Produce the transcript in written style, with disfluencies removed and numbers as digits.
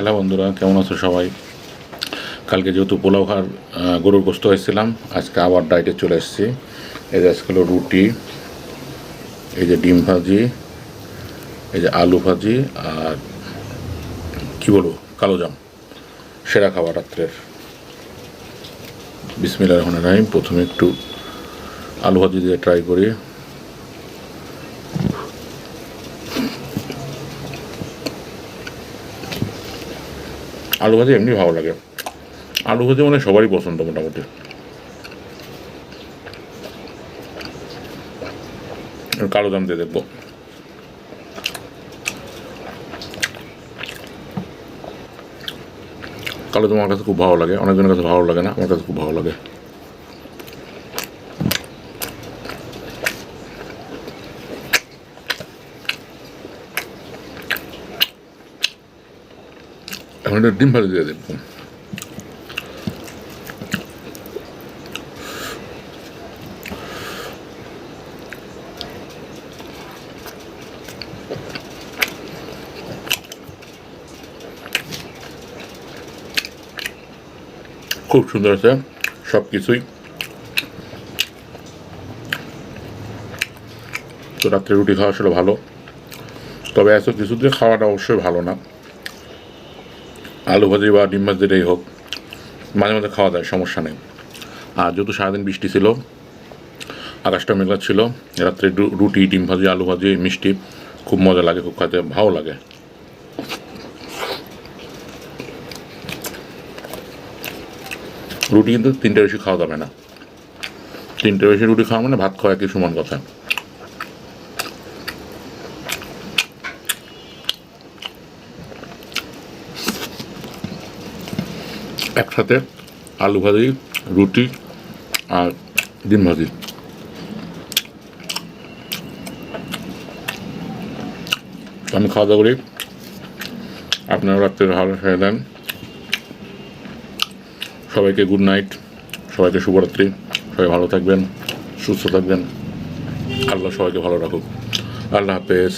Hello বন্ধুরা, কেমন আছো সবাই? কালকে যেহেতু পোলাও খাওয়ার গরুর গোস্ত হয়েছিলাম, আজকে আবার ডায়েটে চলে এসেছি। এই যে আজকে হলো রুটি, এই যে ডিম ভাজি, এই যে আলু ভাজি, আর কী বলবো, কালো জাম। সেরা খাবার রাত্রের। বিসমিল্লাহির রহমানির রহিম। প্রথমে একটু আলু ভাজি দিয়ে ট্রাই করি। আলু ভাজি এমনি ভালো লাগে। আলু ভাজি মানে সবারই পছন্দ মোটামুটি। কালো জাম দিয়ে দেখবো। কালো জাম আমার কাছে খুব ভালো লাগে, অনেকজনের কাছে ভালো লাগে না, আমার কাছে খুব ভালো লাগে। এখন একটা ডিম ভাজি দিয়ে দেখবো। খুব সুন্দর আছে সব কিছুই। তো রাত্রে রুটি খাওয়া আসলে ভালো, তবে এত কিছু দিয়ে খাওয়াটা অবশ্যই ভালো না। আলু ভাজি বা ডিম ভাজি যেটাই হোক, মাঝে মাঝে খাওয়া যায়, সমস্যা নেই। আর যেহেতু সারাদিন বৃষ্টি ছিল, আকাশটা মেঘলা ছিল, রাত্রে রুটি, ডিম ভাজি, আলু ভাজি, মিষ্টি খুব মজা লাগে, খুব খেতে ভালো লাগে। রুটি কিন্তু তিনটে বেশি খাওয়া যাবে না। তিনটে বেশি রুটি খাওয়া মানে ভাত খাওয়া একই সমান কথা। একসাথে আলু ভাজি, রুটি আর ডিম ভাজি। আমি খাওয়া দাওয়া করি, আপনারা রাত্রে ভালো খেয়ে দেন। সবাইকে গুড নাইট, সবাইকে শুভরাত্রি। সবাই ভালো থাকবেন, সুস্থ থাকবেন। আল্লাহ সবাইকে ভালো রাখুক। আল্লাহ হাফেজ।